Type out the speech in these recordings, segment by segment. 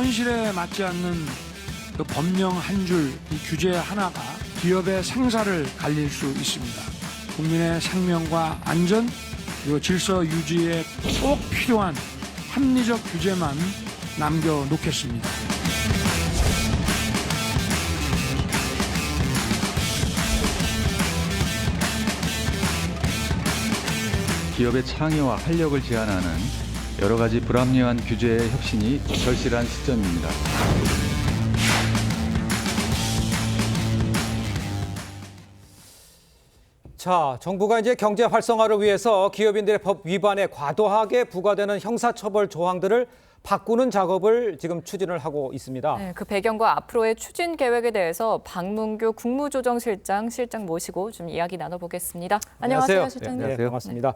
현실에 맞지 않는 그 법령 한 줄, 이 규제 하나가 기업의 생사를 갈릴 수 있습니다. 국민의 생명과 안전, 그리고 질서 유지에 꼭 필요한 합리적 규제만 남겨놓겠습니다. 기업의 창의와 활력을 제한하는 여러 가지 불합리한 규제의 혁신이 절실한 시점입니다. 자, 정부가 이제 경제 활성화를 위해서 기업인들의 법 위반에 과도하게 부과되는 형사처벌 조항들을 바꾸는 작업을 지금 추진을 하고 있습니다. 네, 그 배경과 앞으로의 추진 계획에 대해서 박문규 국무조정실장 모시고 좀 이야기 나눠보겠습니다. 안녕하세요, 실장님. 네, 안녕하세요. 반갑습니다.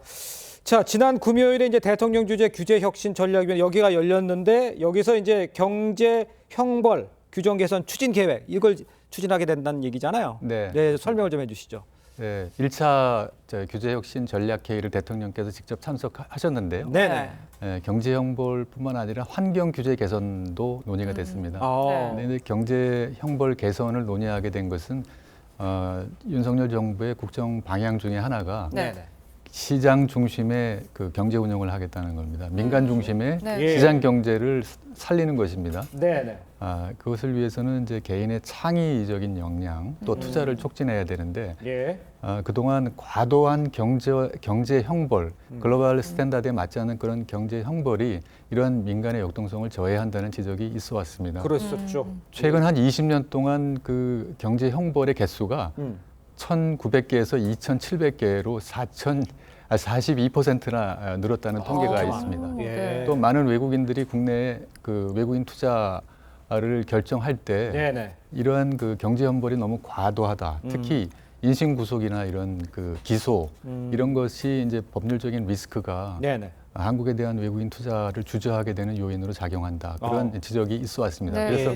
자, 지난 금요일에 이제 대통령 주재 규제혁신전략위원 여기가 열렸는데 여기서 이제 경제 형벌 규정 개선 추진 계획 이걸 추진하게 된다는 얘기잖아요. 네. 설명을 좀 해주시죠. 네, 1차 규제혁신 전략회의를 대통령께서 직접 참석하셨는데요. 네네. 경제 형벌뿐만 아니라 환경 규제 개선도 논의가 됐습니다. 근데 경제 형벌 개선을 논의하게 된 것은 윤석열 정부의 국정 방향 중에 하나가 시장 중심의 그 경제 운영을 하겠다는 겁니다. 민간 중심의 시장 경제를 살리는 것입니다. 그것을 위해서는 이제 개인의 창의적인 역량 또 투자를 촉진해야 되는데 그동안 과도한 경제 형벌, 글로벌 스탠다드에 맞지 않는 그런 경제 형벌이 이러한 민간의 역동성을 저해한다는 지적이 있어 왔습니다. 그랬었죠. 최근 한 20년 동안 그 경제 형벌의 개수가 1,900개에서 2,700개로 42%나 늘었다는 통계가 있습니다. 또 많은 외국인들이 국내에 그 외국인 투자를 결정할 때 이러한 그 경제 형벌이 너무 과도하다. 특히 인신 구속이나 이런 그 기소 이런 것이 이제 법률적인 리스크가 한국에 대한 외국인 투자를 주저하게 되는 요인으로 작용한다. 그런 지적이 있어 왔습니다. 그래서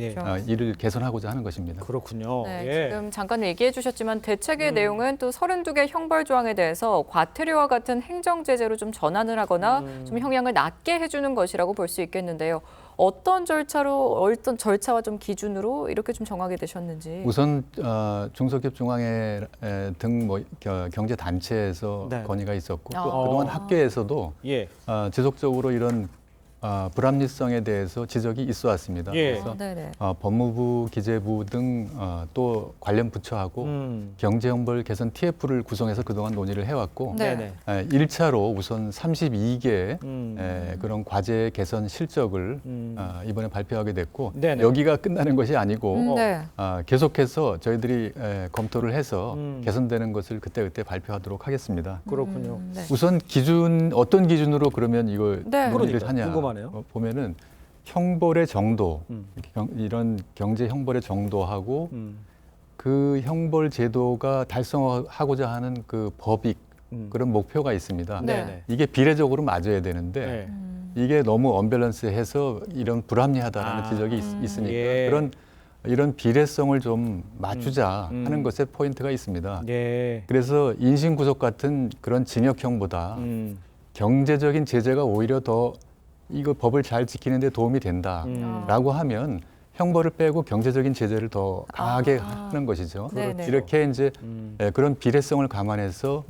이를 개선하고자 하는 것입니다. 그렇군요. 지금 잠깐 얘기해 주셨지만 대책의 내용은 또 32개 형벌 조항에 대해서 과태료와 같은 행정 제재로 좀 전환을 하거나 좀 형량을 낮게 해주는 것이라고 볼 수 있겠는데요. 어떤 절차와 좀 기준으로 이렇게 좀 정하게 되셨는지. 우선 중소기업 중앙회 등 뭐 경제 단체에서 건의가 있었고 또 그동안 학계에서도 지속적으로 이런 불합리성에 대해서 지적이 있어 왔습니다. 그래서 법무부, 기재부 등 또 관련 부처하고 경제형벌 개선 TF를 구성해서 그동안 논의를 해왔고 1차로 우선 32개 그런 과제 개선 실적을 이번에 발표하게 됐고 여기가 끝나는 것이 아니고 계속해서 저희들이 검토를 해서 개선되는 것을 그때그때 발표하도록 하겠습니다. 그렇군요. 우선 어떤 기준으로 그러면 이걸 논의를 하냐. 궁금하네요. 보면은 형벌의 정도, 이런 경제 형벌의 정도하고 그 형벌 제도가 달성하고자 하는 그 법익 그런 목표가 있습니다. 이게 비례적으로 맞아야 되는데 이게 너무 언밸런스해서 이런 불합리하다라는 지적이 있으니까 이런 비례성을 좀 맞추자 하는 것에 포인트가 있습니다. 그래서 인신구속 같은 그런 징역형보다 경제적인 제재가 오히려 더 이거 법을 잘 지키는 데 도움이 된다라고 하면 형벌을 빼고 경제적인 제재를 더 강하게 하는 것이죠. 이렇게 이제 그런 비례성을 감안해서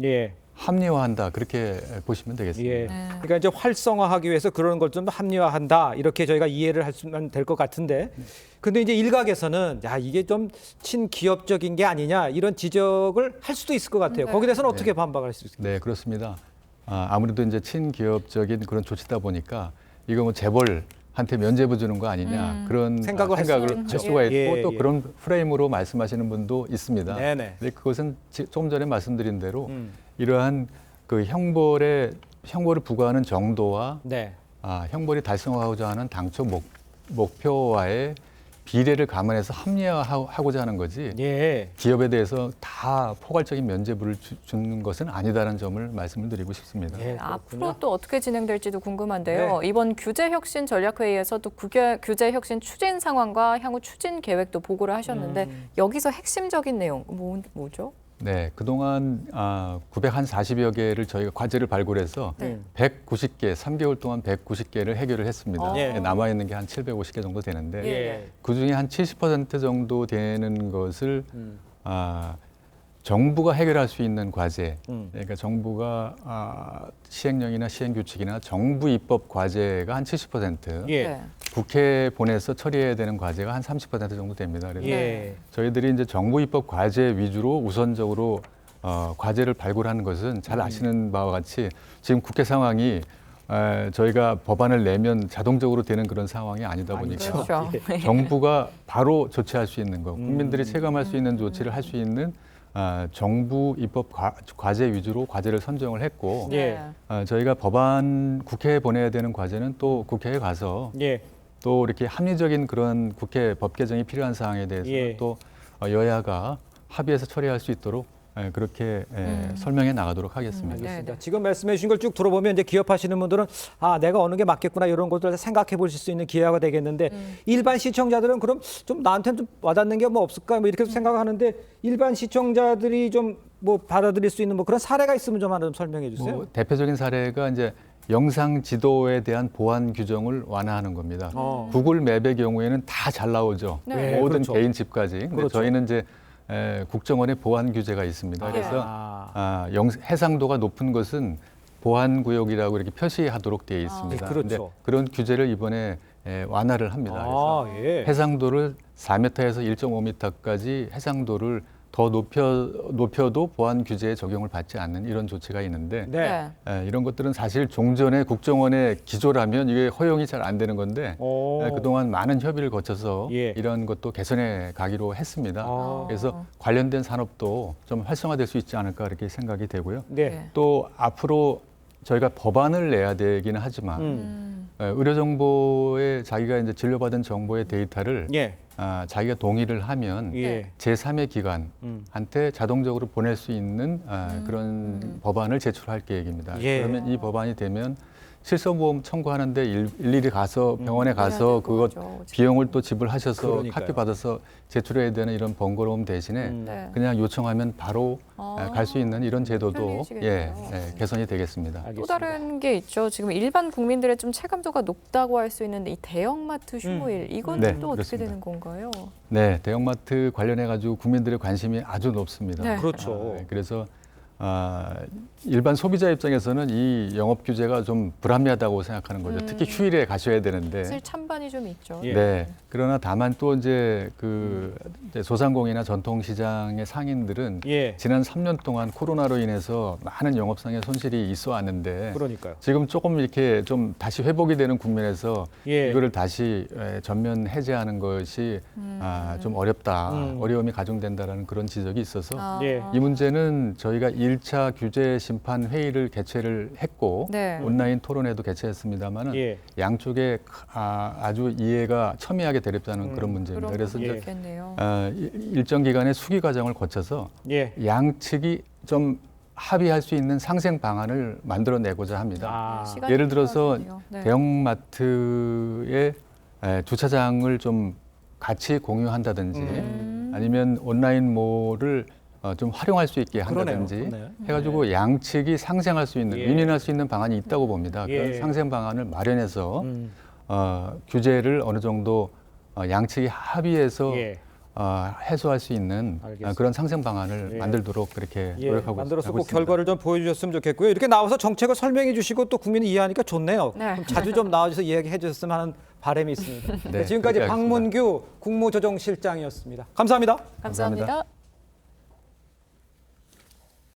합리화한다 그렇게 보시면 되겠습니다. 그러니까 이제 활성화하기 위해서 그런 걸 좀 합리화한다 이렇게 저희가 이해를 하시면 될 것 같은데, 근데 이제 일각에서는 야 이게 좀 친기업적인 게 아니냐 이런 지적을 할 수도 있을 것 같아요. 거기에 대해서는 어떻게 반박할 수 있을까요? 네, 그렇습니다. 아무래도 이제 친기업적인 그런 조치다 보니까 이거 뭐 재벌한테 면죄부 주는 거 아니냐 그런 생각을 할 수가 있고 또 그런 프레임으로 말씀하시는 분도 있습니다. 근데 그것은 조금 전에 말씀드린 대로 이러한 그 형벌을 부과하는 정도와 형벌이 달성하고자 하는 당초 목표와의 비례를 감안해서 합리화하고자 하는 거지 기업에 대해서 다 포괄적인 면죄부를 주는 것은 아니다라는 점을 말씀을 드리고 싶습니다. 앞으로 또 어떻게 진행될지도 궁금한데요. 이번 규제혁신 전략회의에서 또 규제혁신 추진 상황과 향후 추진 계획도 보고를 하셨는데 여기서 핵심적인 내용 뭐죠? 네, 그동안 940여 개를 저희가 과제를 발굴해서 190개, 3개월 동안 190개를 해결을 했습니다. 예. 남아 있는 게 한 750개 정도 되는데 예. 그 중에 한 70% 정도 되는 것을 정부가 해결할 수 있는 과제, 그러니까 정부가 시행령이나 시행규칙이나 정부 입법 과제가 한 70%, 예. 네. 국회에 보내서 처리해야 되는 과제가 한 30% 정도 됩니다. 그래서 예. 저희들이 이제 정부 입법 과제 위주로 우선적으로 과제를 발굴하는 것은 잘 아시는 바와 같이 지금 국회 상황이 저희가 법안을 내면 자동적으로 되는 그런 상황이 아니다 보니까 그렇죠. 정부가 바로 조치할 수 있는 것, 국민들이 체감할 수 있는 조치를 할 수 있는 정부 입법 과제 위주로 과제를 선정을 했고 예. 저희가 법안 국회에 보내야 되는 과제는 또 국회에 가서 예. 또 이렇게 합리적인 그런 국회 법 개정이 필요한 사항에 대해서 예. 또 여야가 합의해서 처리할 수 있도록 그렇게 설명해 나가도록 하겠습니다. 알겠습니다. 네. 지금 말씀해 주신 걸 쭉 들어보면 이제 기업하시는 분들은 내가 어느 게 맞겠구나 이런 것들을 생각해 보실 수 있는 기회가 되겠는데 일반 시청자들은 그럼 좀 나한테는 좀 와닿는 게 뭐 없을까 뭐 이렇게 생각하는데 일반 시청자들이 좀 뭐 받아들일 수 있는 뭐 그런 사례가 있으면 좀 하나 좀 설명해 주세요. 뭐 대표적인 사례가 이제 영상 지도에 대한 보안 규정을 완화하는 겁니다. 구글 맵의 경우에는 다 잘 나오죠. 네, 모든 그렇죠. 개인 집까지. 근데 그렇죠. 저희는 이제 국정원의 보안 규제가 있습니다. 그래서 해상도가 높은 것은 보안 구역이라고 이렇게 표시하도록 되어 있습니다. 네, 그렇죠. 근데 그런 규제를 이번에 완화를 합니다. 그래서 예. 해상도를 4m에서 1.5m까지 해상도를 더 높여도 보안 규제에 적용을 받지 않는 이런 조치가 있는데 네. 이런 것들은 사실 종전에 국정원의 기조라면 이게 허용이 잘 안 되는 건데 그동안 많은 협의를 거쳐서 예. 이런 것도 개선해 가기로 했습니다. 아. 그래서 관련된 산업도 좀 활성화될 수 있지 않을까 이렇게 생각이 되고요. 네. 또 앞으로 저희가 법안을 내야 되기는 하지만 의료정보에 자기가 이제 진료받은 정보의 데이터를 예. 자기가 동의를 하면 예. 제3의 기관한테 자동적으로 보낼 수 있는 그런 법안을 제출할 계획입니다. 예. 그러면 이 법안이 되면 실손보험 청구하는데 일일이 가서 병원에 가서 해야 그것 되고, 그렇죠. 비용을 또 지불하셔서 그러니까요. 카피 받아서 제출해야 되는 이런 번거로움 대신에 네. 그냥 요청하면 바로 갈 수 있는 이런 제도도 편리해지겠네요. 개선이 되겠습니다. 알겠습니다. 또 다른 게 있죠. 지금 일반 국민들의 좀 체감도가 높다고 할 수 있는 이 대형마트 휴무일 이건 네, 또 어떻게 그렇습니다. 되는 건가요? 네, 대형마트 관련해 가지고 국민들의 관심이 아주 높습니다. 네. 그렇죠. 그래서 일반 소비자 입장에서는 이 영업 규제가 좀 불합리하다고 생각하는 거죠. 특히 휴일에 가셔야 되는데. 사실 찬반이 좀 있죠. 예. 네. 그러나 다만 또 이제 이제 소상공인이나 전통시장의 상인들은 예. 지난 3년 동안 코로나로 인해서 많은 영업상의 손실이 있어 왔는데 그러니까요. 지금 조금 이렇게 좀 다시 회복이 되는 국면에서 예. 이거를 다시 전면 해제하는 것이 좀 어렵다, 어려움이 가중된다라는 그런 지적이 있어서 예. 이 문제는 저희가 1차 규제 심판 회의를 개최를 했고 네. 온라인 토론회도 개최했습니다마는 예. 양쪽에 아주 이해가 첨예하게 대립하는 그런 문제입니다. 그런 그래서 부분이 이제 있겠네요. 일정 기간의 수기 과정을 거쳐서 예. 양측이 좀 합의할 수 있는 상생 방안을 만들어내고자 합니다. 시간이 예를 들어서 필요하겠네요. 네. 대형마트의 주차장을 좀 같이 공유한다든지 아니면 온라인몰을 좀 활용할 수 있게 한다든지 그러네요. 해가지고 양측이 상생할 수 있는 예. 윈윈할 수 있는 방안이 있다고 봅니다. 예. 그런 상생 방안을 마련해서 규제를 어느 정도 양측이 합의해서 예. 해소할 수 있는 알겠습니다. 그런 상생 방안을 예. 만들도록 그렇게 예, 노력하고 만들어서 하고 꼭 있습니다. 결과를 좀 보여주셨으면 좋겠고요. 이렇게 나와서 정책을 설명해 주시고 또 국민이 이해하니까 좋네요. 네. 그럼 자주 좀 나와주셔서 이야기해 주셨으면 하는 바람이 있습니다. 네, 지금까지 그렇게 하겠습니다. 박문규 국무조정실장이었습니다. 감사합니다. 감사합니다.